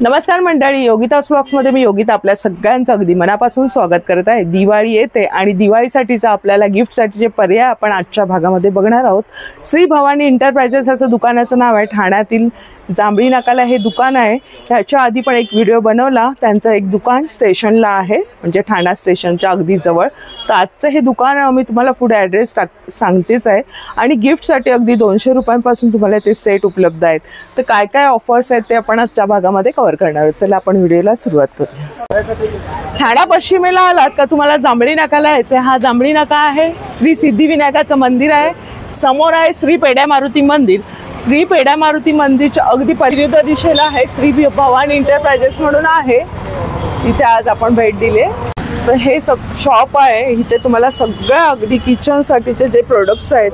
नमस्कार मंडळी, योगितास व्लॉग्समध्ये मी योगिता आपल्या सगळ्यांचं अगदी मनापासून स्वागत करत आहे। दिवाळी येते आणि दिवाळीसाठीचा आपल्याला गिफ्टसाठीचे पर्याय आपण आजच्या भागामध्ये बघणार आहोत। श्री भवानी एंटरप्राइजेस असं दुकानाचं नाव आहे। ठाण्यातील जांभळी नाकाला हे दुकान आहे। ह्याच्या आधी पण एक व्हिडिओ बनवला, त्यांचं एक दुकान स्टेशनला आहे, म्हणजे ठाणा स्टेशनच्या अगदी जवळ। तर आजचं हे दुकान मी तुम्हाला पुढे ॲड्रेस सांगतेच आहे। आणि गिफ्टसाठी अगदी 200 रुपयांपासून तुम्हाला ते सेट उपलब्ध आहेत। तर काय काय ऑफर्स आहेत ते आपण आजच्या भागामध्ये कव्हर करणार आहोत। चला आपण व्हिडिओला सुरुवात करूया। ठाणा पश्चिमेला आलात का तुम्हाला जांभळी नाकाला यायचं। हा जांभळी नाका आहे, श्री सिद्धिविनायकाचं मंदिर आहे। समोर आहे श्री पेड्या मारुती मंदिर। श्री पेड्या मारुती मंदिरच्या अगदी विरुद्ध दिशेला आहे श्री भवानी एंटरप्राइजेस म्हणून आहे, तिथे आज आपण भेट दिली। तर हे शॉप आहे, इथे तुम्हाला सगळ्या अगदी किचनसाठीचे जे प्रोडक्ट्स आहेत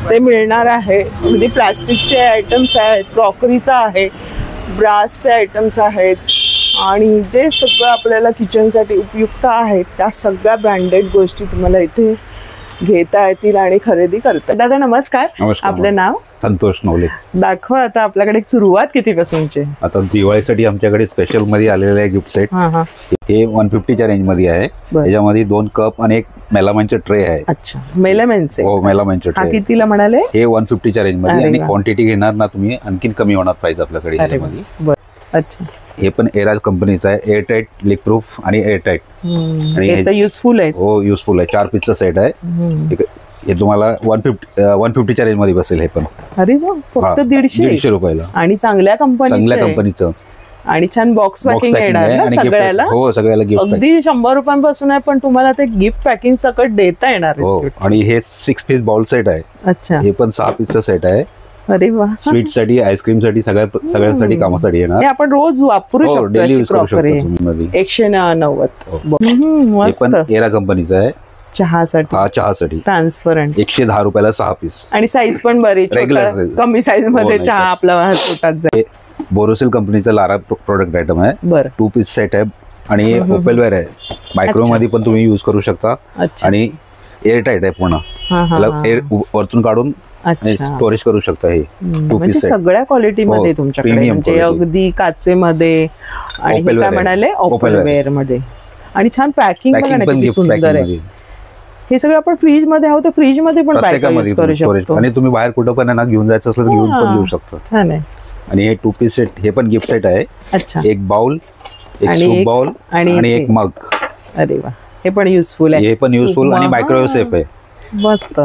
ते मिळणार आहे। अगदी प्लास्टिकचे आयटम्स आहेत, क्रॉकरीचा आहे, ब्रासचे आयटम्स आहेत आणि जे सगळं आपल्याला किचनसाठी उपयुक्त आहेत त्या सगळ्या ब्रँडेड गोष्टी तुम्हाला इथे घेता येतील आणि खरेदी करता। दादा नमस्कार, आपलं नाव? संतोष नवले। दाखवा आता आपल्याकडे सुरुवात कितीपासूनची? आता दिवाळीसाठी आमच्याकडे स्पेशल मध्ये आलेले आहे गिफ्ट सेट। हे 150च्या रेंज मध्ये आहे। याच्यामध्ये 2 कप आणि एक मेलामाइनचे ट्रे आहे। अच्छा, मेलामाइनचे? हो, मेलामाइनचे ट्रे। कितीला म्हणाले? हे 150च्या रेंज मध्ये आणि क्वांटिटी घेणार ना तुम्ही आणखीन कमी होणार प्राइस आपल्याकडे यामध्ये। अच्छा, हे पण एराज कंपनीचा आहे, एअर टाइट, लीक प्रूफ आणि एअर टाइट। आणि हे युजफुल आहे? हो, युजफुल आहे। 4 पीसचा सेट आहे। हे तुम्हाला 150च्या रेंज मध्ये बसेल हे पण। अरे वा, फक्त 150 रुपयाला आणि चांगल्या कंपनीचं आणि छान बॉक्स पॅकिंग येणार ना सगळ्याला? हो, सगळ्याला गिफ्ट अगदी 100 रुपयांपासून आहे, पण तुम्हाला ते गिफ्ट पॅकिंग सकट देता येणार। हो, आणि हे 6 पीस बाउल सेट आहे। अच्छा, हे पण 6 पीसचा सेट आहे। अरे वा, स्वीट साठी, आईस्क्रीम साठी, सगळ्यासाठी कामासाठी येणार। हे आपण रोज वापरू शकतो, डेली यूज करू शकतो। 190 हे पण एरा कंपनीचं आहे। चहासाठी? हा, चहासाठी ट्रान्सपरंट। 110 रुपयाला 6 पीस आणि साईज पण बरीच रेग्युलर, कमी साईज मध्ये चहा आपला पोटात जाईल। बोरोसिल कंपनीचा लारा प्रोडक्ट आयटम आहे। बरं, 2 पीस सेट आहे आणि ओपेलवेअर आहे। मायक्रोवेव्ह मध्ये पण तुम्ही यूज करू शकता आणि एअर टाइट आहे पूर्ण। एअर वरतून काढून स्टोरेज करू शकता। हे 2 पीस सेट सगळ्या क्वालिटी मध्ये तुमच्याकडे, म्हणजे अगदी काचेमध्ये आणि काय म्हणाले ओपेलवेअर मध्ये, आणि छान पॅकिंग किती सुंदर आहे। हे सगळं आपण फ्रीज मध्ये आहोत, तर फ्रीज मध्ये पण यूज करू शकतो आणि तुम्ही बाहेर कुठं पण घेऊन जायचं असलं तर घेऊन पण येऊ शकता। छान आहे। आणि हे 2 पीस सेट हे पण गिफ्ट सेट आहे। अच्छा, एक बाउल, एक सूप बाउल आणि एक मग। अरे वा, हे पण युजफुल आहे। हे पण युजफुल आणि मायक्रोवेव्ह सेफ आहे। मस्त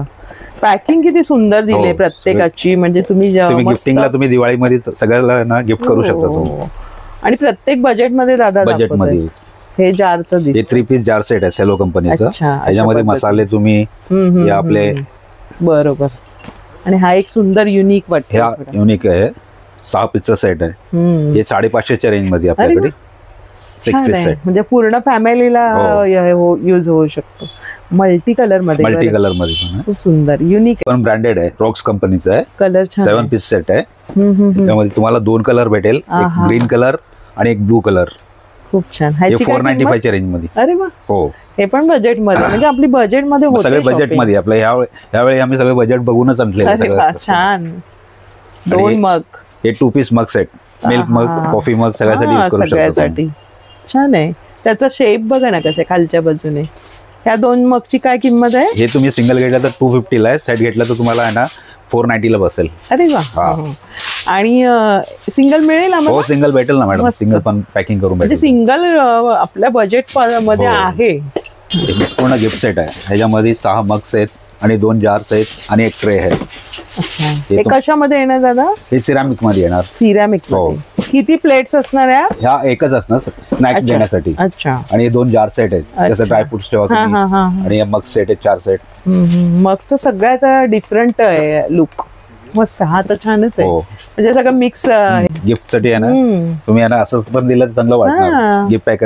पॅकिंग किती सुंदर दिले प्रत्येकाची, म्हणजे तुम्ही गिफ्टिंगला तुम्ही दिवाळीमध्ये सगळ्याला ना गिफ्ट करू शकता। आणि प्रत्येक बजेट मध्ये दादा, बजेट मध्ये हे जारचं दिसतं। हे 3 पीस जार सेट आहे सेलो कंपनीचं। याच्यामध्ये मसाले तुम्ही आपले बरोबर। आणि हा एक सुंदर युनिक वाटतो, हा युनिक आहे। 6 पीसचा सेट आहे। हे 550च्या रेंज मध्ये आपल्याकडे 6 पीस सेट, म्हणजे पूर्ण फॅमिलीला यूज होऊ शकतो। मल्टी कलर मध्ये खूप सुंदर युनिक पण ब्रँडेड आहे। रॉक्स कंपनीचा आहे। कलर 7 पीस सेट आहे। त्यामध्ये तुम्हाला 2 कलर भेटेल, एक ग्रीन कलर आणि एक ब्लू कलर। खूप छान। 495च्या रेंज मध्ये। अरे वा, हो, हे पण बजेट मध्ये, म्हणजे आपली बजेट मध्ये होते सगळे बजेट मध्ये। आपल्या यावेळी आम्ही सगळे बजेट बघूनच आणले। छान। 2 मग, हे 2 पीस मग सेट, मिल्क मग, कॉफी मग, सगळ्यासाठी छान आहे। त्याचा शेप बघा ना कसा खालच्या बाजूने। ह्या 2 मगची काय किंमत आहे? हे तुम्ही सिंगल घेतला तर 250 ला आहे, सेट घेतला तर तुम्हाला आहे ना 490 ला बसेल। अरे वा, आणि सिंगल मिळेल आम्हाला? हो, सिंगल भेटेल ना मॅडम, सिंगल पण पॅकिंग करून भेटेल। सिंगल आपल्या बजेट मध्ये आहे। पूर्ण गिफ्ट सेट आहे। ह्याच्यामध्ये 6 मग्स आहेत आणि 2 जार्स आहेत आणि एक ट्रे आहे। अच्छा, हे कशामध्ये येणार दादा? हे सिरामिक मध्ये येणार। सिरामिक मध्ये किती प्लेट्स असणार आहे? ह्या एकच असणार स्नॅक्स देण्यासाठी। अच्छा, आणि 2 जार सेट आहेत, जसं ड्रायफ्रुट्स ठेवा तुम्ही। आणि मग सेट आहेत 4 सेट। मगचं सगळ्याचा डिफरंट आहे लुक, मस्त। हा तर छानच आहे, म्हणजे सगळं मिक्स गिफ्ट साठी आहे ना। तुम्ही यांना असंच पण दिलं तर चांगलं वाटणार। गिफ्ट पॅक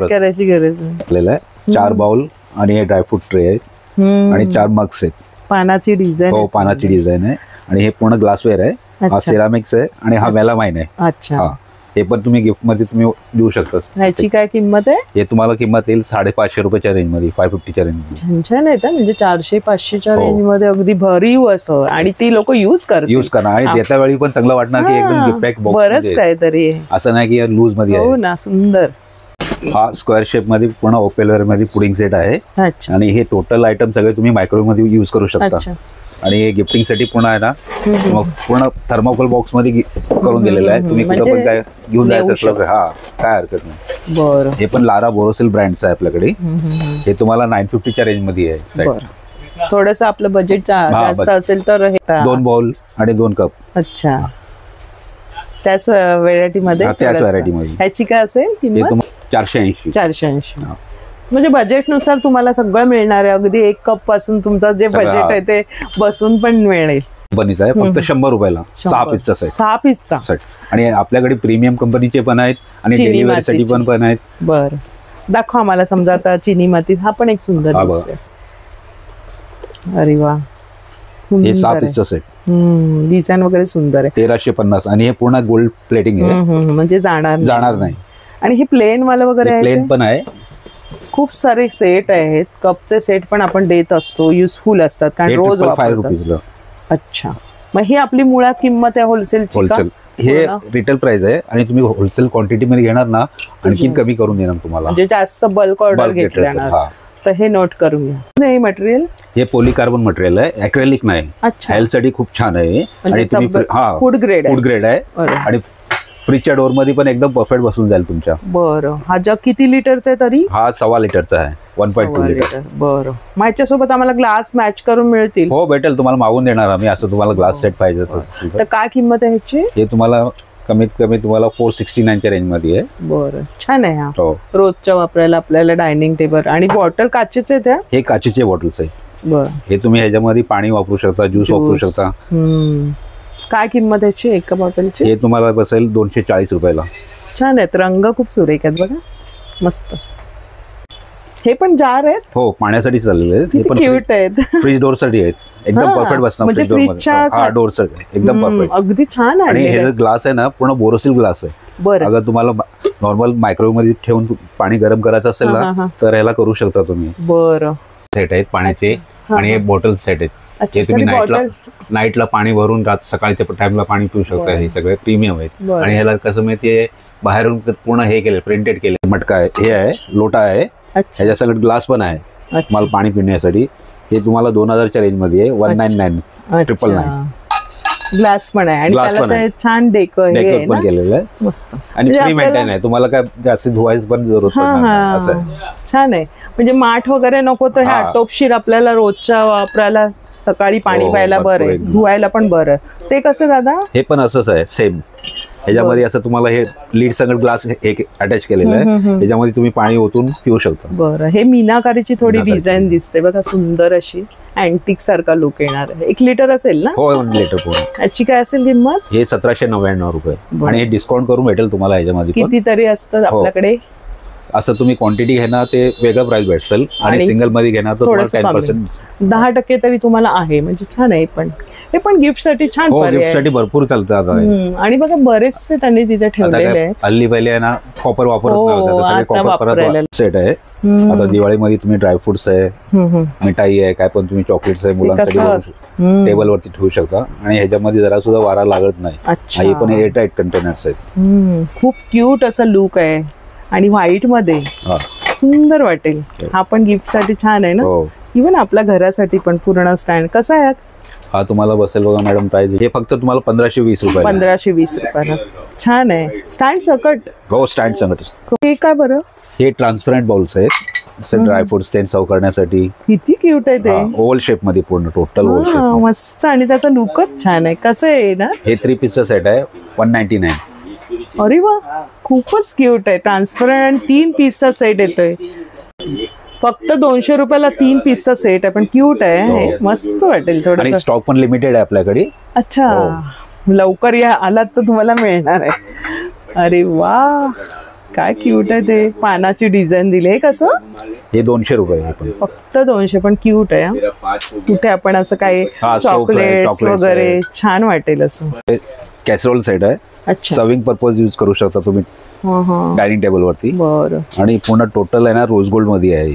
करायची गरज आहे। 4 बाउल आणि हे ड्रायफ्रूट ट्रे आहेत आणि 4 मग्स आहेत। पानाची डिझाईन? हो, पानाची डिझाईन आहे। आणि हे पूर्ण ग्लासवेअर आहे। हा सिरामिक्स आहे आणि हा मेलामाइन आहे। अच्छा, हे पण तुम्ही गिफ्ट मध्ये तुम्ही देऊ शकता. ह्याची काय किंमत आहे? हे तुम्हाला किंमत येईल 550 रुपयाच्या रेंज मध्ये, 550च्या रेंज मध्ये. छान छान आहे म्हणजे 400-500च्या रेंज मध्ये अगदी भरीव असं, आणि ती लोक यूज करणार आणि देता वेळी पण चांगलं वाटणार की एकदम गिफ्ट पॅक बॉक्स बरंच काहीतरी, असं नाही की लूज मध्ये आहे. हो ना, सुंदर. हा स्क्वेअर शेप मध्ये पूर्ण ओपेलवेअर मध्ये पुडिंग सेट आहे. आणि हे टोटल आयटम सगळे तुम्ही मायक्रोवेव्ह मध्ये युज करू शकता. आणि हे गिफ्टिंग साठी पूर्ण आहे ना, पूर्ण थर्मोकोल बॉक्स मध्ये करून दिलेलं आहे. तुम्ही कुठं पण काय घेऊन जायचं असलं काय हरकत नाही. बरं. हे पण लारा बोरोसिल ब्रँडचं आहे आपल्याकडे. हे तुम्हाला 950च्या रेंज मध्ये आहे. थोडस आपलं बजेट जास्त असेल तर 2 बाउल आणि 2 कप. अच्छा, त्याच व्हेरायटी मध्ये. ह्याची काय असेल किंमत? 480. म्हणजे बजेटनुसार तुम्हाला सगळं मिळणार आहे. अगदी 1 कप पासून तुमचं जे बजेट आहे ते बसून पण मिळेल. कंपनीचा आहे, फक्त 100 रुपयाला 6 पीसचा सेट. 6 पीसचा सेट. आणि आपल्याकडे प्रीमियम कंपनीचे पण आहेत आणि डेली वेअर साठी पण आहेत. बरं, दाखव आम्हाला. समजा आता चिनी मातीत हा पण एक सुंदर आहे. अरे वा, हे 6 पीसचा सेट. डिझाईन वगैरे सुंदर आहे. 1350. आणि हे पूर्ण गोल्ड प्लेटिंग आहे, म्हणजे जाणार नाही. आणि हे प्लेन वाला वगैरे प्लेन पण आहे. खूप सारे सेट आहेत. कपचे सेट पण आपण देत असतो, युजफुल असतात कारण रोज वापरतात. अच्छा, मग ही आपली मुळात किंमत आहे होलसेलची? होलसेल. हे रिटेल प्राइस आहे आणि तुम्ही होलसेल क्वांटिटी मध्ये घेणार ना, आणखी कमी करून देणार तुम्हाला. म्हणजे जास्त बल्क ऑर्डर घेतल्यावर. तर हे नोट करून घ्या. हे मटेरियल, हे पॉलीकार्बन मटेरियल आहे, ॲक्रेलिक नाही. हेल्थ साठी खूप छान आहे. आणि तुम्ही फूड ग्रेड आहे. आणि फ्रीजच्या डोर मध्ये पण एकदम परफेक्ट बसून जाईल तुमच्या. बरं. हा जग किती लिटरचा आहे तरी? हा 1.25 लिटरचा आहे. 1.2 लिटर. बरं. माझ्यासोबत आम्हाला ग्लास मॅच करून मिळतील? हो, भेटेल. तुम्हाला मागून देणार आम्ही. असं तुम्हाला ग्लास सेट पाहिजे तर काय किंमत आहे ह्याची? हे तुम्हाला कमीत कमी तुम्हाला 469च्या रेंज मध्ये आहे. बरं, छान आहे. हा रोजच्या वापरायला आपल्याला डायनिंग टेबल. आणि बॉटल काचेचे त्या? हे काचेचे बॉटल्स आहे. बरं. हे तुम्ही ह्याच्यामध्ये पाणी वापरू शकता, ज्यूस वापरू शकता. काय किंमत याची एका बॉटलची? हे तुम्हाला बसेल 240 रुपयाला. छान आहेत, रंग खूप सुरेख आहेत बघा, मस्त. हे पण जार आहेत? हो, पाण्यासाठी चाललेले आहेत. हे पण क्यूट आहेत. फ्रीज डोर साठी आहेत, एकदम परफेक्ट बसणार. म्हणजे फ्रीजच्या डोर साठी एकदम परफेक्ट. अगदी छान आहे. आणि हे ग्लास आहे ना, पूर्ण बोरोसिल ग्लास आहे. बरं. अगर तुम्हाला नॉर्मल मायक्रोवेव्ह मध्ये ठेवून पाणी गरम करायचं असेल ना, तर ह्याला करू शकता तुम्ही. बरं. सेट आहेत पाण्याचे. आणि हे बॉटल सेट आहेत. जे तुम्ही नाईटला पाणी भरून सकाळच्या टाइमला पाणी पिऊ शकता. हे सगळे प्रीमियम आहेत. आणि ह्याला कसं माहितीये, बाहेरून पूर्ण हे केलं, प्रिंटेड केलं. मटका आहे, हे आहे, लोटा आहे, ह्याच्या सगळं ग्लास पण आहे तुम्हाला पाणी पिण्यासाठी. हे तुम्हाला 2000च्या रेंज मध्ये आहे. 199 999 ग्लास पण आहे. आणि त्याला छान डेकोर पण केलेलं आहे, मस्त. आणि फ्री मेंटेन आहे. तुम्हाला काय जास्त धुवायची पण जरूरत नाही. असं छान आहे. म्हणजे माठ वगैरे नको तर हे आटोपशीर आपल्याला रोजच्या वापरायला सकाळी पाणी प्यायला बरं आहे, धुवायला पण बरं. ते कसं दादा? हे पण असंच आहे, सेम. ह्याच्यामध्ये असं तुम्हाला हे लीड संगत ग्लास एक अटॅच केलेलं आहे. ह्याच्यामध्ये तुम्ही पाणी ओतून पिऊ शकता. बरं. हे मीनाकारीची थोडी डिझाईन दिसते बघा, सुंदर अशी अँटिक सारखा लुक येणार आहे. 1 लिटर असेल ना? हो, 1 लिटर पूर्ण. याची काय असेल किंमत? हे 1799 रुपये. आणि हे डिस्काउंट करून भेटेल तुम्हाला. ह्याच्यामध्ये कितीतरी असतं आपल्याकडे. असं तुम्ही क्वांटिटी घेणार ते वेगळं प्राइस भेटेल. आणि सिंगल मध्ये घेणार तर 10% तरी तुम्हाला आहे. म्हणजे छान आहे. पण हे पण गिफ्ट साठी छान पर्याय. गिफ्ट साठी भरपूर चालतं. आणि बघा बरेचसे त्यांनी तिथे ठेवलेले आहेत. हल्ली पहिले आहे ना, कॉपर वापरत नव्हते, कॉपर परत सेट आहे. आता दिवाळीमध्ये तुम्ही ड्रायफ्रुट्स आहे, मिठाई आहे, काय पण तुम्ही चॉकलेट्स आहे मुलांसाठी टेबल वरती ठेवू शकता. आणि ह्याच्यामध्ये जरा सुद्धा वारा लागत नाही. हे पण एअरटाईट कंटेनर्स आहेत. खूप क्यूट असा लुक आहे. आणि व्हाईट मध्ये सुंदर वाटेल. हा पण गिफ्ट साठी छान आहे ना. इव्हन आपल्या घरासाठी पण पूर्ण स्टँड. कसा आहे हा? तुम्हाला बसेल बघा मॅडम प्राइस. हे फक्त तुम्हाला 1520 रुपये. 1520 रुपयाला. छान आहे. स्टँड सकट? हो, स्टँड सकट. हे काय बरं? हे ट्रान्सपरंट बाउल्स आहेत, ड्रायफ्रुट्स ते सर्व करण्यासाठी. किती क्यूट आहे ते. ओव्हल शेप मध्ये पूर्ण, टोटल ओव्हल शेप. मस्त. आणि त्याचा लुकच छान आहे. कसं आहे ना? हे 3 पीसचा सेट आहे, 199. अरे वा, खूपच क्यूट आहे. ट्रान्सपरंट 3 पीसचा सेट येतोय. फक्त 200 रुपयाला 3 पीसचा सेट आहे. पण क्यूट आहे. मस्त वाटेल थोडं. आणि स्टॉक पण लिमिटेड आहे आपल्याकडे. अच्छा, लवकर या, आलात तर तुम्हाला मिळणार आहे. अरे वा, काय क्यूट आहे ते. पानाची डिझाईन दिली. हे कसं? हे 200 रुपये. फक्त 200. पण क्यूट आहे. कुठे आपण असं काही चॉकलेट्स वगैरे छान वाटेल असं. कॅसरोल सेट आहे. अच्छा. सर्विंग पर्पज यूज करू शकता तुम्ही डायनिंग टेबल वरती. बरं. आणि पूर्ण टोटल आहे ना रोज गोल्ड मध्ये आहे.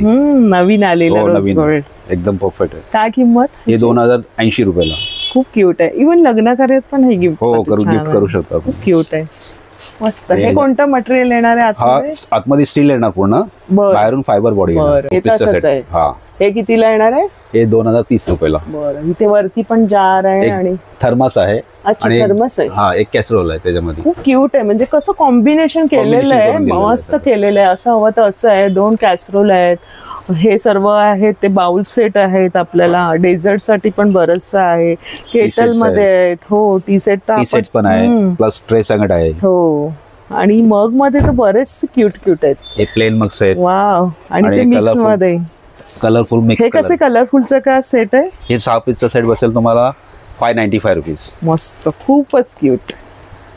नवीन आलेलं रोज गोल्ड एकदम परफेक्ट आहे. काय किंमत? हे 2080 रुपयाला. खूप क्यूट आहे. इव्हन लग्न कार्यात पण हे गिफ्ट गिफ्ट करू शकता. खूप क्यूट आहे. मस्त. हे कोणतं मटेरियल येणार आहे आतमध्ये? आतमध्ये स्टील येणार पूर्ण, बाहेरून फायबर बॉडी. हे कितीला येणार आहे? हे 2030 रुपयाला. बरं. इथे वरती पण जार आहे आणि थर्मस आहे. अच्छा, थर्मस आहे. हा, एक कॅसरोल आहे त्याच्यामध्ये. खूप क्यूट आहे. म्हणजे कसं कॉम्बिनेशन केलेलं आहे, मस्त केलेलं आहे. असं हवं तर असं आहे. 2 कॅसरोल आहेत. हे सर्व आहेत ते बाउल सेट आहेत. आपल्याला डेझर्ट साठी पण बरंचसं आहे. केटल मध्ये आहेत. हो, टी सेट पण आहे, प्लस ट्रे संगट आहे. हो. आणि मग मध्ये तर बरेच क्यूट आहेत. हे प्लेन मग्स आहेत. वाव. आणि ते मिक्स मध्ये कलरफुल मिक्स. हे कसे कलरफुलचं का सेट आहे? हे 6 पीसचा सेट बसेल तुम्हाला 595 रुपीज. मस्त. खूपच क्यूट.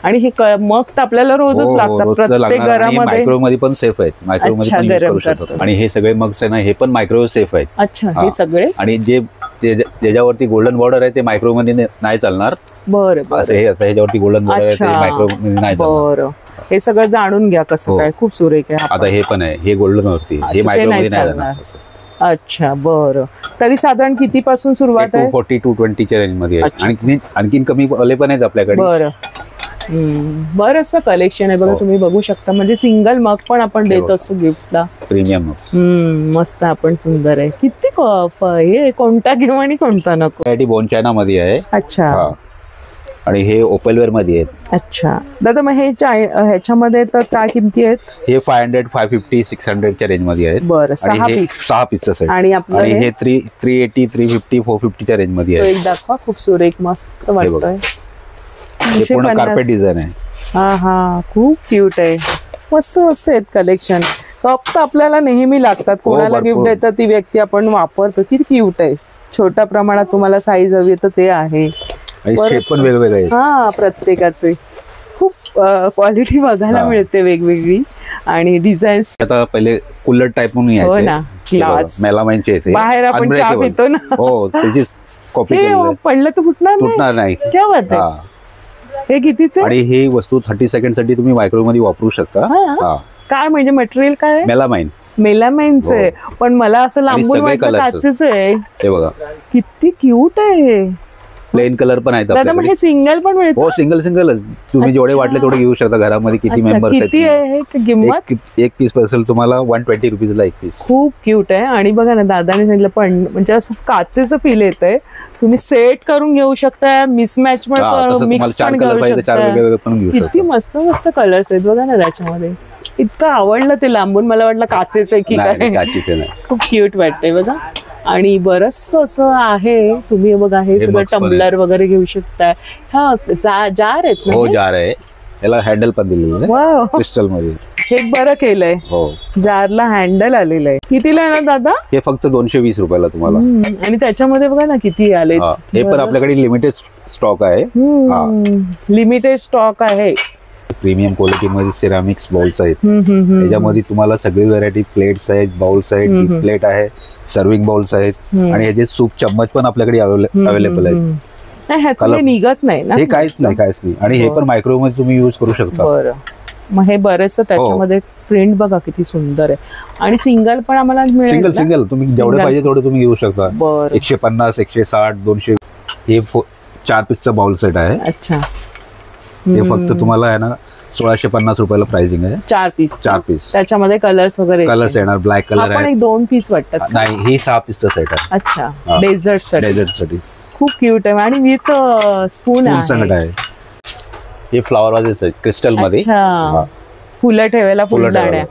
आणि हे मग तर आपल्याला रोजच लागतात प्रत्येक घरामध्ये. मायक्रोवेव्ह मध्ये पण सेफ आहेत. मायक्रोवेव्ह मध्ये पण यूज करू शकतात. आणि हे सगळे मग्स आहे ना, हे पण मायक्रोवेव्ह सेफ आहेत. अच्छा. हे सगळे. आणि जे ज्याच्यावरती गोल्डन बॉर्डर आहे ते मायक्रोवेव्ह मध्ये नाही चालणार. बरं. असं हे आता ह्याच्यावरती गोल्डन बॉर्डर आहे ते मायक्रोवेव्ह मध्ये नाही चालणार. बरं. हे सगळं जाणून घ्या कसं काय. खूप सुरेख आहे. आता हे पण आहे, हे गोल्डन वरती, हे मायक्रोवेव्ह मध्ये नाही जाणार. अच्छा. बरं. तरी साधारण किती पासून सुरुवात आहे? 240 to 20 च्या रेंज मध्ये आहे. आणखीन कमी वाले पण आहेत आपल्याकडे. बरं. बरंचसं कलेक्शन आहे बघा. तुम्ही बघू शकता. म्हणजे सिंगल मग पण आपण देत असतो गिफ्टला. Premium mugs. मस्त. आपण सुंदर आहे. किती हे कोणता घेऊ आणि कोणता नको? बोन चायना मध्ये आहे. अच्छा. आणि हे ओपलवेअर मध्ये आहेत. अच्छा. दादा मग हे ह्याच्यामध्ये तर काय किमती आहेत? हे 500, 550, 600 च्या रेंज मध्ये आहेत. बरं. 6 पीसचा सेट. आणि हे 380, 350, 450 च्या रेंज मध्ये आहे. एक दाखवा. खूप सुरेख मस्त वाटतोय. हे पूर्ण कार्पेट डिझाइन आहे. हा. खूप क्यूट आहे. मस्त आहेत कलेक्शन. कप तर आपल्याला नेहमी लागतात. कोणाला गिफ्ट देतात ती व्यक्ती आपण वापरतो. किती क्यूट आहे. छोट्या प्रमाणात तुम्हाला साईज हवी तर ते आहे. शेप पण वेगवेगळे. हा, प्रत्येकाचे खूप क्वालिटी बघायला मिळते वेगवेगळी. आणि डिझाईन्स आता पहिले कुलर टाइप म्हणून यायचे. हो ना. ग्लास मेलामाइनचे येते. बाहेर आपण चहा पितो ना. हो, त्याची कॉपी पडलं तर फुटणार नाही. क्या बात आहे. हे कितीचे? आणि ही वस्तू 30 सेकंड साठी तुम्ही मायक्रोवेव्ह मध्ये वापरू शकता. काय म्हणजे मटेरियल काय? मेलामाइनचं आहे. पण मला असं लांबून वाटतं काचेच आहे. हे बघा किती क्यूट आहे. प्लेन कलर पण आहेत. दादा मग हे सिंगल पण मिळतं? हो, सिंगलच. तुम्ही जेवढे वाटले तेवढे घेऊ शकता. घरामध्ये किती मेंबर्स आहेत. किती आहे किंमत? एक पीस असेल तुम्हाला 120 रुपीजला एक पीस. खूप क्यूट आहे. आणि बघा ना, दादाने सांगितलं पण म्हणजे असं काचेचं फील येत आहे. तुम्ही सेट करून घेऊ शकता. मिसमॅच पण मिक्स पण करू शकता. किती मस्त मस्त कलर्स आहेत बघा ना त्याच्यामध्ये. इतकं आवडलं ते लांबून. मला वाटलं काचेचं आहे की काय. खूप क्यूट वाटतंय बघा. आणि बरंच असं आहे. तुम्ही बघा हे सगळं टम्बलर वगैरे घेऊ शकता. हा, जार आहेत ना? हो, जार आहे. याला हँडल पण दिलेलं आहे क्रिस्टल मध्ये. हे बरं केलंय. हो, जारला हँडल आलेलं आहे. कितीला आहे ना दादा? हे फक्त 220 रुपयाला तुम्हाला. आणि त्याच्यामध्ये बघा ना किती आले. हे पण आपल्याकडे लिमिटेड स्टॉक आहे. लिमिटेड स्टॉक आहे. प्रीमियम क्वालिटी मध्ये सिरामिक्स बाउल्स आहेत. त्याच्यामध्ये तुम्हाला सगळी व्हरायटी प्लेट्स आहेत, बाउल्स आहेत, डीप प्लेट आहे, सर्विंग बाउल्स आहेत. आणि ह्याचे सूप चम्मच पण आपल्याकडे अवेलेबल आहेत. निघत नाही ना? हे काहीच नाही. आणि हे पण मायक्रोवेव्ह मध्ये तुम्ही युज करू शकता. बरं. मग हे बरेच त्याच्यामध्ये प्रिंट बघा किती सुंदर आहे. आणि सिंगल पण आम्हाला मिळेल? सिंगल तुम्ही जेवढे पाहिजे तेवढे तुम्ही घेऊ शकता. 150, 160, 200. हे 4 पीसचा बाउल सेट आहे. अच्छा. हे फक्त तुम्हाला आहे ना 1650 रुपयाला प्राइसिंग आहे. 4 पीस. त्याच्यामध्ये कलर्स वगैरे येणार. ब्लॅक कलर आहे. 2 पीस वाटतात. नाही, हे 6 पीसचा सेट आहे. अच्छा. डेझर्ट साठी खूप क्यूट आहे. आणि विथ स्पून आहे. हे फ्लॉवर वाजेस आहेत क्रिस्टल मध्ये. फुलं ठेवायला फुलदाण्या.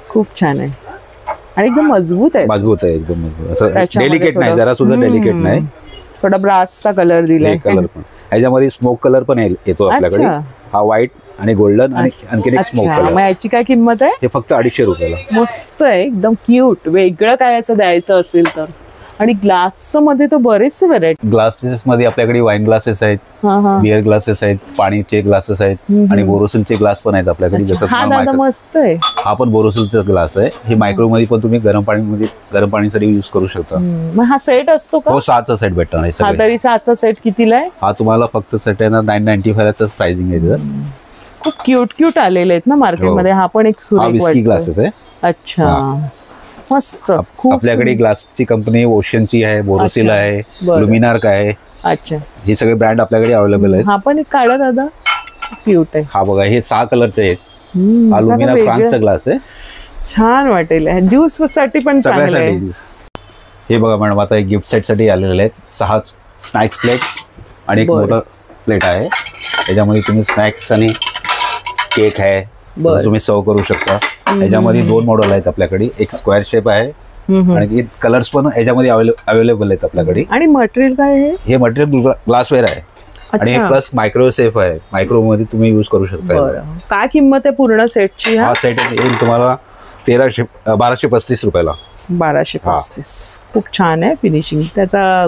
खूप छान आहे. आणि एकदम मजबूत आहे. एकदम असं डेलिकेट नाही, जरा सुद्धा डेलिकेट नाही. थोडा ब्रासचा कलर दिलाय. कलर पण ह्याच्यामध्ये स्मोक कलर पण येतो आपल्याकडे. हा व्हाईट आणि गोल्डन आणि आणखी एक स्मोक कलर. मग याची काय किंमत आहे? हे फक्त 250 रुपयाला. मस्त आहे. एकदम क्यूट. वेगळं काय असं द्यायचं असेल तर. आणि ग्लास मध्ये तर बरेचसे व्हरायटी. ग्लासेस मध्ये आपल्याकडे वाईन ग्लासेस आहेत, बिअर ग्लासेस आहेत, पाणीचे ग्लासेस आहेत आणि बोरोसिलचे ग्लास पण आहेत आपल्याकडे. जसं मस्त आहे. हा पण बोरोसिलचा ग्लास आहे. हे मायक्रोवेव्ह मध्ये पण तुम्ही गरम पाणीसाठी युज करू शकता. मग हा सेट असतो का? हो, 6चा सेट भेटणार. तरी 6चा सेट कितीला आहे? हा तुम्हाला फक्त सेट आहे ना 995 च प्राइसिंग आहे. खूप क्यूट क्यूट आलेले आहेत ना मार्केटमध्ये. हा पण एक सुरेख ग्लासेस आहे. अच्छा, मस्त. खूप आपल्याकडे ग्लासची कंपनी ओशनची आहे, बोरोसिल आहे, लुमिनार्क आहे. अच्छा, हे सगळे ब्रँड आपल्याकडे अवेलेबल आहेत. हा पण एक काढा दादा, क्यूट आहे. हा बघा, हे 6 कलरचे आहेत. हा लुमिनार्क फ्रान्सचा ग्लास आहे. छान वाटेल. ज्यूस साठी पण चांगलं आहे. हे बघा मॅडम, आता गिफ्ट सेट साठी आलेले आहेत. 6 स्नॅक्स प्लेट्स आणि एक मोठं प्लेट आहे. त्याच्यामध्ये तुम्ही स्नॅक्स आणि केक आहे, तुम्ही सर्व करू शकता. याच्यामध्ये 2 मॉडेल आहेत आपल्याकडे. एक स्क्वेअर शेप आहे आणि कलर्स पण याच्यामध्ये अवेलेबल आहेत आपल्याकडे. आणि मटेरियल काय आहे? हे मटेरियल ग्लासवेअर आहे आणि प्लस मायक्रो सेफ आहे. मायक्रो मध्ये तुम्ही युज करू शकता. काय किंमत आहे पूर्ण सेटची? हा सेट येईल तुम्हाला 1235 रुपयाला. 1235. खूप छान आहे फिनिशिंग. त्याचा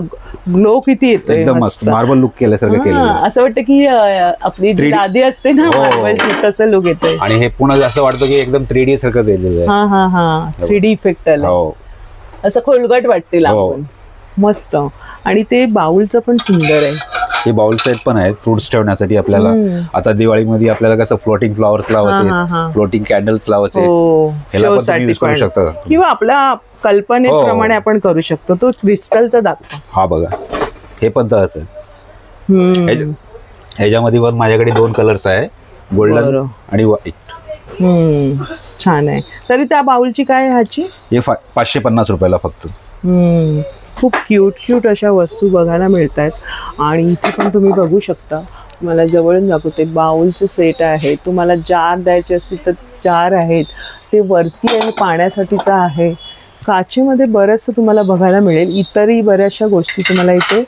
ग्लो किती येतो, एकदम मस्त मार्बल लुक केल्यासारखं केलं. असं वाटतं की आपली जी लादी असते ना मार्बलची, तसं लुक येतोय. आणि हे पुन्हा असं वाटतं की एकदम 3D सारखं दिलेलं आहे. हा हा हा, 3D इफेक्ट आला. असं खोलगट वाटते आपण. मस्त. आणि ते बाउलचं पण सुंदर आहे. हे बाउल सेट पण आहेत फ्रुट्स ठेवण्यासाठी. आपल्याला आता दिवाळीमध्ये आपल्याला कसं फ्लोटिंग फ्लॉवर्स लावायचे, फ्लोटिंग कॅन्डल्स लावायचे, ह्याला पण तुम्ही यूज करू शकता. किंवा आपल्या कल्पनेप्रमाणे आपण करू शकतो. तो क्रिस्टलचा दाखवा. हा बघा, हे पण तसं आहे. ह्याच्यामध्ये पण माझ्याकडे 2 कलर्स आहे, गोल्डन आणि व्हाईट. छान आहे. तरी त्या बाउलची काय ह्याची? हे 550 रुपयाला फक्त. खूप क्यूट क्यूट अशा वस्तू बघायला मिळत आहेत. आणि इथे पण तुम्ही बघू शकता, मला जवळून दाखवते. बाउलचे सेट आहे. तुम्हाला जार द्यायचे असतील तर जार आहेत. ते वरती आहे, पाण्यासाठीचं आहे. काचेमध्ये बरंचसं तुम्हाला बघायला मिळेल. इतरही बऱ्याचशा गोष्टी तुम्हाला इथे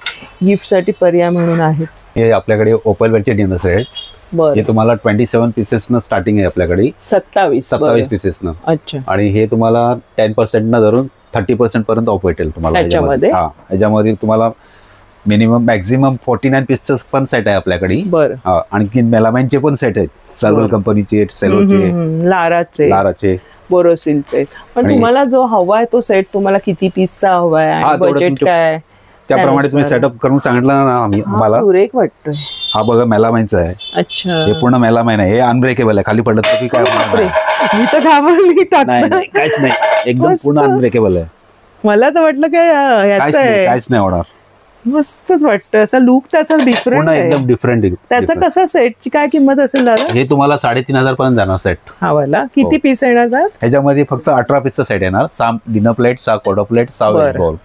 गिफ्टसाठी पर्याय म्हणून आहेत. हे आपल्याकडे ओपल वेलचे डिनर्स आहेत. हे तुम्हाला 27 पीसेसनं स्टार्टिंग आहे आपल्याकडे. 27 पीसेसनं. अच्छा. आणि हे तुम्हाला 10% धरून 30% पर्यंत ऑफ भेटेल तुम्हाला याच्यामध्ये. हा, याच्यामध्ये तुम्हाला मिनिमम मॅक्झिमम 49 पीसचं पण सेट आहे आपल्याकडे. आणखी मेलामाइनचे पण सेट आहेत. सर्वल कंपनीचे, सेलोचे, लाराचे, बोरोसिलचे. पण तुम्हाला जो हवा आहे तो सेट तुम्हाला किती पीसचा हवा आहे, बजेट काय, त्याप्रमाणे तुम्ही सेटअप करून सांगितलं ना आम्ही. मला सुरेख वाटतोय. हा बघा, मेलामाइनचा आहे. अच्छा, हे पूर्ण मेलामाइन आहे. हे अनब्रेकेबल आहे. खाली पडत तर काय मी तर घाबरली. काहीच नाही, एकदम पूर्ण अनब्रेकेबल आहे. मला तर वाटलं काय काहीच नाही होणार. मस्तच वाटतं. असा लुक त्याचा डिफरंट, एकदम डिफरंट. त्याचा कसा सेटची काय किंमत असेल दादा? हे तुम्हाला 3500 पर्यंत जाणार सेट. हा वाला. किती पीस येणार? ह्याच्यामध्ये फक्त 18 पीसचा सेट येणार. 6 dinner plate, 6 quarter plate, 6 veg bowl.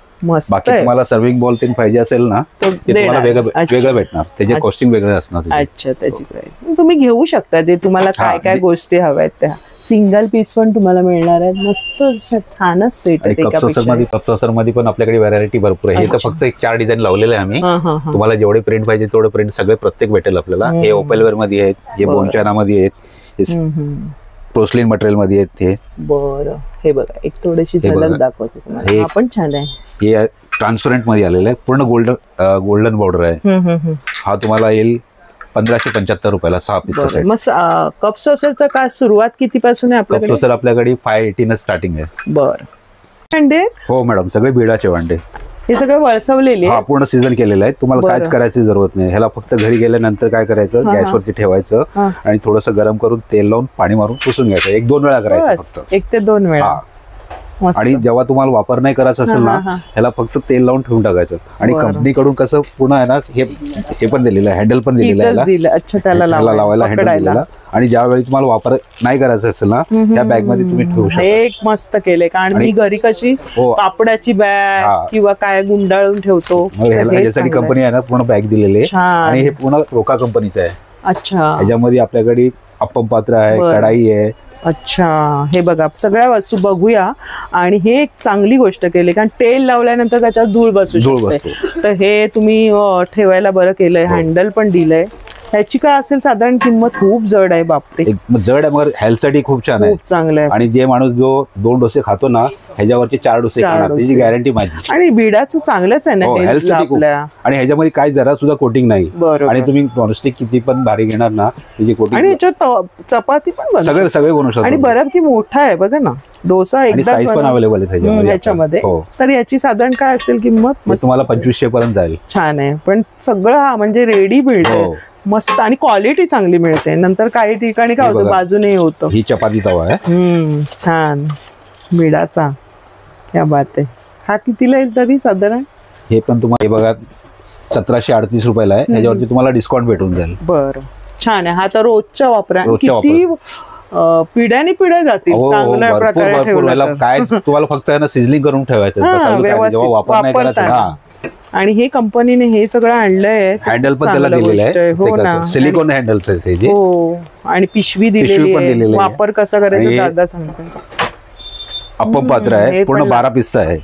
बाकी तुम्हाला सर्विंग बॉल पाहिजे असेल ना, ते तुम्हाला वेगळं भेटणार. त्याचे कॉस्टिंग वेगळे असणार. अच्छा, त्याची प्राइस तुम्ही घेऊ शकता. जे तुम्हाला काय काय गोष्टी हव्या आहेत त्या. सिंगल पीस पण तुम्हाला मिळणार आहेत. मस्त छानच सेट आहे. कप मध्ये पण आपल्याकडे व्हरायटी भरपूर आहे. हे तर फक्त 4 डिझाईन लावलेले आहे आम्ही. तुम्हाला जेवढे प्रिंट पाहिजे तेवढे प्रिंट सगळे प्रत्येक भेटेल आपल्याला. हे ओपेलवेअर मध्ये आहेत, हे बोनचायना मध्ये आहेत, पोर्सलिन मटेरियल मध्ये आहेत. हे बरं, हे बघा एक थोडीशी झलक दाखवते तुम्हाला. हा पण छान आहे. हे ट्रान्सपरंट मध्ये आलेलं आहे. पूर्ण गोल्डन बॉर्डर आहे. हा तुम्हाला येईल 1575 रुपयाला 6 पीसचा सेट. मग कप सॉसरचा काय सुरुवात किती पासून आहे आपल्याकडे? कप सॉसर आपल्याकडे 580 न स्टार्टिंग आहे. बरं. भांडे? हो मॅडम, सगळे बिडाचे भांडे. हे सगळं वळसवलेले? हा, पूर्ण सीझन केलेलं आहे. तुम्हाला काहीच करायची जरूरत नाही. ह्याला फक्त घरी गेल्यानंतर काय करायचं, गॅसवरती ठेवायचं आणि थोडंसं गरम करून तेल लावून पाणी मारून पुसून घ्यायचं. 1-2 वेळा करायचं फक्त. 1 ते 2 वेळा. आणि जेव्हा तुम्हाला वापर नाही करायचा असेल ना, ह्याला फक्त तेल लावून ठेवून टाकायचं. आणि कंपनीकडून कसं पुन्हा आहे ना, हे पण दिलेलं आहे, हँडल पण दिलेलं आहे. अच्छा, त्याला लावायला हँडल दिलेला. आणि ज्यावेळी तुम्हाला वापर नाही करायचा असेल ना, त्या बॅग मध्ये तुम्ही ठेवू शकता. एक मस्त केलंय. कारण मी घरी कशी कापडाची बॅग किंवा काय गुंडाळून ठेवतो. यासाठी कंपनी आहे ना, पूर्ण बॅग दिलेली आहे. आणि हे पूर्ण रोका कंपनीचं आहे. अच्छा. ह्याच्यामध्ये आपल्याकडे अप्पम पात्र आहे, कढाई आहे. अच्छा, हे बघा सगळ्या वस्तू बघूया. आणि हे एक चांगली गोष्ट केली, कारण तेल लावल्यानंतर त्याच्यावर धूळ बसू शकते. तर हे तुम्ही ठेवायला बरं केलंय. हँडल पण दिलंय. ह्याची काय असेल साधारण किंमत? खूप जड आहे. बापरे, जड आहे, मगर हेल्थ साठी खूप छान आहे. खूप चांगलं आहे. आणि जे माणूस जो 2 डोसे खातो ना, ह्याच्यावरचे 4 डोसे खाणार, त्याची गॅरंटी माझी. आणि बिडाचं चांगलंच आहे ना हेल्थ साठी. आणि ह्याच्यामध्ये काय जरा सुद्धा कोटिंग नाही. आणि तुम्ही नॉनस्टिक किती पण भारी घेणार ना, त्याची कोटिंग. आणि याच्यात चपाती पण सगळे बनवू शकतो. आणि बऱ्यापैकी मोठा आहे बघा ना डोसा. एकदा साईज पण अवेलेबल आहे ह्याच्यामध्ये. तर याची साधारण काय असेल किंमत? तुम्हाला 2500 पर्यंत जाईल. छान आहे. पण सगळं म्हणजे रेडी बिल्ड आहे. मस्त आणि क्वालिटी चांगली मिळते. नंतर काही ठिकाणी काय होतं बाजूने होतं. ही चपाती तवा आहे. छान मिडाचा, क्या बात आहे. हा कितीला येईल तरी साधारण? हे पण तुम्हाला बघा 1738 रुपयाला आहे. याच्यावरती तुम्हाला डिस्काउंट भेटून जाईल. बरं, छान आहे. हा तर रोजच्या वापरा. किती पिढ्याने पिढ्या जातील चांगल्या प्रकारे ठेवलं. काय तुम्हाला फक्त सिझलिंग करून ठेवायचं, वापर नाही करायचा. आणि हे कंपनीने हे सगळं आणलंय. हँडल पण त्याला दिलेलं आहे, सिलिकॉन हँडल्स आहे ते. हो, आणि पिशवी दिलेली आहे. वापर कसा करायचा दादा सांगतात. अप्पम पात्र आहे, पूर्ण 12 पीसचं आहे.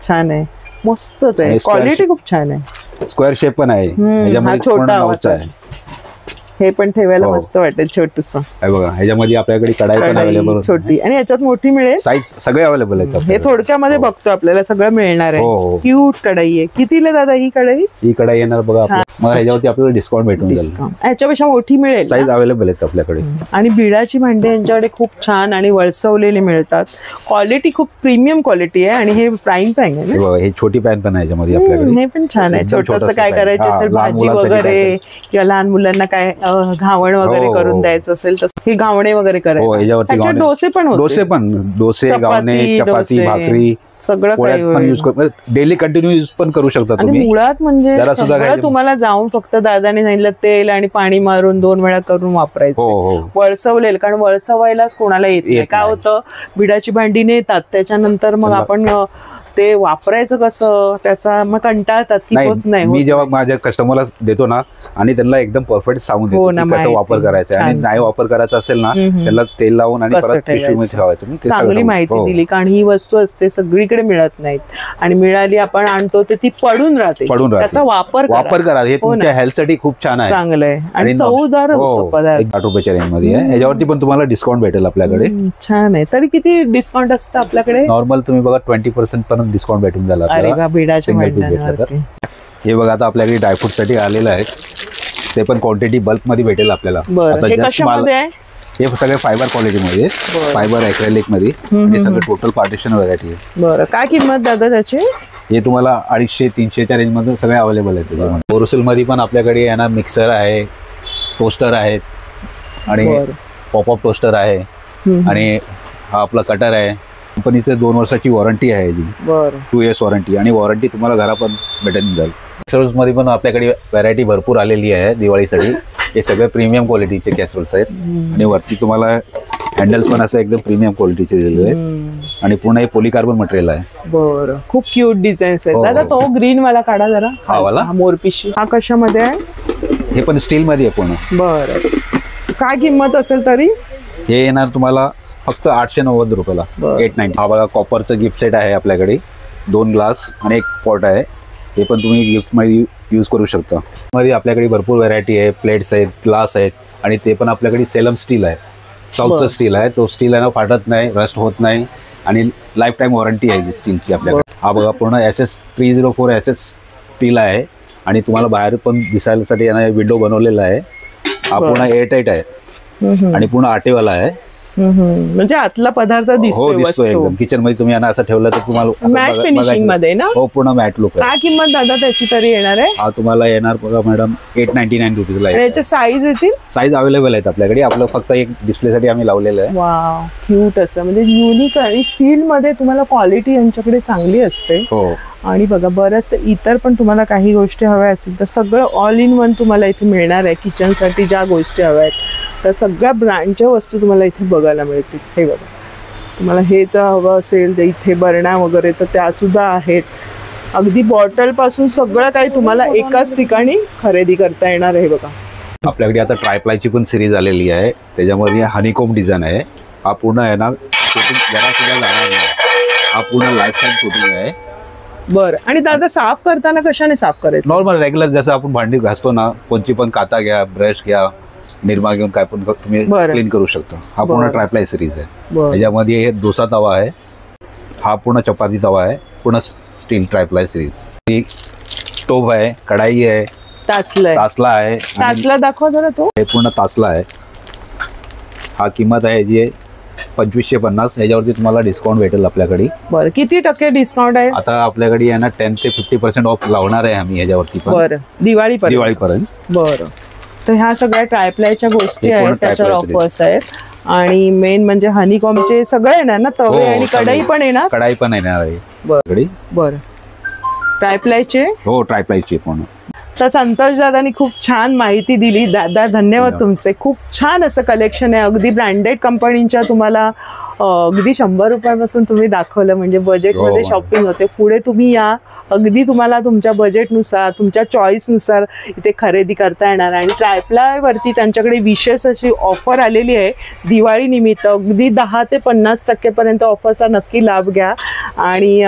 छान आहे, मस्तच आहे. क्वालिटी खूप छान आहे. स्क्वेअर शेप पण आहे. छोटा आहे, हे पण ठेवायला मस्त वाटेल छोटूस. बघा ह्याच्यामध्ये आपल्याकडे कढाई पण अवेलेबल छोटी, आणि याच्यात मोठी मिळेल. साईज सगळे अवेलेबल आहेत. हे थोडक्यामध्ये बघतो आपल्याला सगळं मिळणार आहे. क्यूट कढाई आहे. कितीला दादा ही कढाई? ही कढाई येणार बघा, मग ह्याच्यावरती आपल्याला डिस्काउंट भेटून जाईल. याच्यापेक्षा मोठी मिळेल. साईज अवेलेबल आहेत आपल्याकडे. आणि बिडाची भांडी यांच्याकडे खूप छान आणि वळसवलेली मिळतात. क्वालिटी खूप प्रीमियम क्वालिटी आहे. आणि हे फ्राईंग पॅन आहे ना, हे छोटी पॅन पण आहे याच्यामध्ये आपल्याकडे. हे पण छान आहे. छोटंसं काय करायचं असेल भाजी वगैरे, किंवा लहान मुलांना काय घावण वगैरे करून द्यायचं असेल तर हे घावणे वगैरे करायचे. डोसे पण होते. डोसे, घावणे, चपाती, भाकरी सगळं पण डेली कंटिन्यू यूज पण करू शकता तुम्ही. मुळात म्हणजे तुम्हाला जाऊन फक्त दादाने सांगितलं तेल आणि पाणी मारून 2 वेळा करून वापरायचं. वळसवलेलं, कारण वळसवायलाच कोणाला येत नाही. काय होतं, बिडाची भांडी नेतात, त्याच्यानंतर मग आपण ते वापरायचं कसं, त्याचा मग कंटाळतात की होत नाही. मी जेव्हा माझ्या कस्टमरला देतो ना, आणि त्यांना एकदम परफेक्ट सांगून देतो कसं वापर करायचा. आणि नाही वापर करायचा असेल ना, त्याला तेल लावून आणि परत पिशवीमध्ये ठेवायचं. चांगली माहिती दिली, कारण ही वस्तू असते सगळीकडे मिळत नाहीत, आणि मिळाली आपण आणतो तर ती पडून राहते. त्याचा वापर करा. हे तुमच्या हेल्थसाठी खूप छान आहे, चांगलं आहे आणि चवदार पदार्थ. 8 रुपयाच्या रेंज मध्ये आहे. याच्यावरती पण तुम्हाला डिस्काउंट भेटेल आपल्याकडे. छान आहे. तरी किती डिस्काउंट असतं आपल्याकडे? नॉर्मल तुम्ही बघा 20% पण डिस्काउंट भेटून झाला. हे बघा, आता आपल्याकडे ड्रायफ्रूट साठी आलेलं आहे. ते पण क्वांटिटी बल्क मध्ये भेटेल आपल्याला. हे सगळे फायबर क्वालिटी मध्ये, फायबर ॲक्रेलिक मध्ये, हे सगळं टोटल पार्टिशन व्हरायटी आहे. बरं, काय किंमत दादा त्याची? हे तुम्हाला 250-300च्या रेंज मध्ये सगळे अवेलेबल आहेत. बोरोसिल मध्ये पण आपल्याकडे येणार मिक्सर आहे, टोस्टर आहेत, आणि पॉपअप टोस्टर आहे, आणि हा आपला कटर आहे. कंपनीचे 2 वर्षाची वॉरंटी आहे, 2 इयर्स वॉरंटी, आणि वॉरंटी तुम्हाला घरापर्यंत भेटून जाईल. कॅसरोल्स मध्ये पण आपल्याकडे व्हरायटी भरपूर आलेली आहे दिवाळीसाठी. हे सगळे प्रीमियम क्वालिटीचे कॅसरोल्स आहेत, आणि वरती तुम्हाला हँडल्स पण असं एकदम प्रीमियम क्वालिटीचे दिलेले आहेत, आणि पूर्ण हे पॉलीकार्बन मटेरियल आहे. बरं, खूप क्यूट डिझाईन्स आहेत. दादा तो ग्रीन वाला काढा जरा, हा वाला मोरपिशी. हा कशामध्ये आहे? हे पण स्टील मध्ये आहे पूर्ण. बरं, काय किंमत असेल तरी? हे येणार तुम्हाला फक्त 890 रुपयाला, 890. हा बघा, कॉपरचं गिफ्ट सेट आहे आपल्याकडे. 2 ग्लास आणि 1 पॉट आहे. हे पण तुम्ही गिफ्ट मध्ये यूज करू शकता. मध्ये आपल्याकडे भरपूर व्हरायटी आहे. प्लेट्स आहेत, ग्लास आहेत, आणि ते पण आपल्याकडे सेलम स्टील आहे. साऊथचं स्टील आहे. तो स्टील आहे ना, फाटत नाही, रस्ट होत नाही, आणि लाईफ टाईम वॉरंटी आहे स्टीलची आपल्याकडे. हा बघा, पूर्ण SS304 SS स्टील आहे, आणि तुम्हाला बाहेर पण दिसायसाठी यानं विंडो बनवलेला आहे. हा पूर्ण एअरटाईट आहे, आणि पूर्ण आटेवाला आहे. म्हणजे आतला पदार्थ दिसतोय एकदम. किचन मध्ये तुम्ही असं ठेवलं तर तुम्हाला मॅट फिनिशिंग मध्ये ना. हो, पूर्ण मॅट लुक. काय किंमत दादा त्याची तरी येणार आहे? हा तुम्हाला येणार बघा मॅडम 899 रुपीजला. याचे साईज येतील? साईज अवेलेबल आहेत आपल्याकडे. आपलं फक्त एक डिस्प्ले साठी आम्ही लावलेलं आहे. वाव, क्यूट असं, म्हणजे युनिक, आणि स्टील मध्ये तुम्हाला क्वालिटी यांच्याकडे चांगली असते. हो, आणि बघा, बरंच इतर पण तुम्हाला काही गोष्टी हव्या असतील तर सगळं ऑल इन वन तुम्हाला इथे मिळणार आहे. किचनसाठी ज्या गोष्टी हव्या आहेत त्या सगळ्या ब्रँडच्या वस्तू तुम्हाला इथे बघायला मिळतील. हे बघा, तुम्हाला हे तर हवं असेल तर इथे बरण्या वगैरे तर त्या सुद्धा आहेत. अगदी बॉटल पासून सगळं काही तुम्हाला एकाच ठिकाणी खरेदी करता येणार आहे. बघा, आपल्याकडे आता ट्रायप्लायची पण सिरीज आलेली आहे. त्याच्यामध्ये हनीकोम डिझाईन आहे. हा पूर्ण आहे ना, जरा सुद्धा जाणार नाही. हा पूर्ण लाईफ टाईम कोटिंग आहे. बरं, आणि दादा साफ करताना कशाने साफ करायचं? नॉर्मल रेग्युलर जसं आपण भांडी घासतो ना, कोणची पण काता घ्या, ब्रश घ्या, निरमा घेऊन काय पण तुम्ही क्लीन करू शकता. हा पूर्ण ट्रायप्लाय सिरीज आहे. याच्यामध्ये हे डोसा तवा आहे. हा पूर्ण चपाती तवा आहे. पूर्ण स्टील ट्रायप्लाय सिरीज. स्टोव्ह आहे, कढाई आहे, तासला आहे. तासला दाखवा जरा. तो हे पूर्ण तासला आहे. हा किंमत आहे जी 2550 याच्यावरती तुम्हाला डिस्काउंट भेटेल आपल्याकडे. बरं, किती टक्के डिस्काउंट आहे आता आपल्याकडे आहे ना 10 ते 50% ऑफ लावणार आहे आम्ही याच्यावरती. बरं, दिवाळीपर्यंत. बरं, तर ह्या सगळ्या ट्रायप्लायच्या गोष्टी आहेत, त्याच्यावर ऑफर्स आहेत. आणि मेन म्हणजे हनीकॉमचे सगळे येणार ना, तवे आणि कढई पण येणार. कढाई पण येणार आहे. बरं, ट्रायप्लायचे. हो, ट्रायप्लायचे पण. तर संतोष दादांनी खूप छान माहिती दिली. दादा धन्यवाद तुमचे. खूप छान असं कलेक्शन आहे, अगदी ब्रँडेड कंपनीच्या. तुम्हाला अगदी 100 रुपयापासून तुम्ही दाखवलं, म्हणजे बजेटमध्ये शॉपिंग होते. पुढे तुम्ही या, अगदी तुम्हाला तुमच्या बजेटनुसार, तुमच्या चॉईसनुसार इथे खरेदी करता येणार. आणि ट्रायप्लायवरती त्यांच्याकडे विशेष अशी ऑफर आलेली आहे दिवाळी निमित्त. अगदी 10 ते 50% पर्यंत ऑफरचा नक्की लाभ घ्या. आणि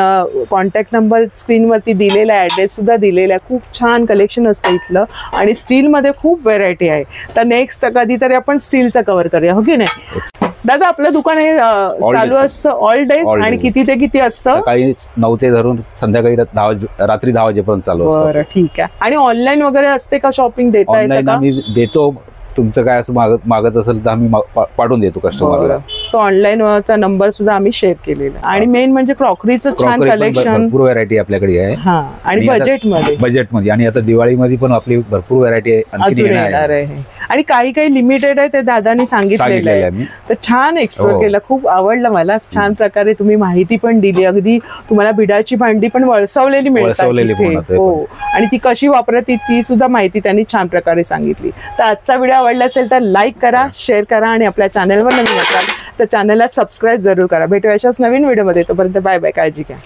कॉन्टॅक्ट नंबर स्क्रीनवरती दिलेला आहे, ॲड्रेस सुद्धा दिलेला आहे. खूप छान कलेक्शन असतं इथलं. आणि स्टीलमध्ये खूप व्हेरायटी आहे. तर नेक्स्ट कधीतरी आपण स्टीलचं कव्हर करूया, हो की नाही दादा? आपलं दुकान हे चालू असतं ऑल डेज. आणि किती ते किती असतं? सकाळी 9 ते धरून संध्याकाळी रात्री 10 वाजेपर्यंत चालू असतं. बरं, ठीक आहे. आणि ऑनलाईन वगैरे असते का शॉपिंग? देता येतं का? आम्ही देतो. तुमचं काय असं मागत असेल तर आम्ही पाठवून देतो कस्टमरला. तो ऑनलाईनचा नंबर सुद्धा आम्ही शेअर केलेला. आणि मेन म्हणजे क्रॉकरीचं छान कलेक्शन, भरपूर व्हरायटी आपल्याकडे आहे. आणि बजेटमध्ये. आणि आता दिवाळीमध्ये पण आपली भरपूर व्हरायटी येणार आहे. आणि काही काही लिमिटेड आहे, ते दादांनी सांगितलेलं आहे. तर छान एक्सप्लोर केलं, खूप आवडलं मला. छान प्रकारे तुम्ही माहिती पण दिली. अगदी तुम्हाला भिडाची भांडी पण वळसवलेली मिळतात. हो, आणि ती कशी वापरते ती सुद्धा माहिती त्यांनी छान प्रकारे सांगितली. तर आजचा व्हिडिओ आवडला असेल तर लाईक करा, शेअर करा. आणि आपल्या चॅनलवर नवीन असाल तर चॅनलला सबस्क्राईब जरूर करा. भेटूया अशाच नवीन व्हिडिओमध्ये. तोपर्यंत बाय बाय, काळजी घ्या.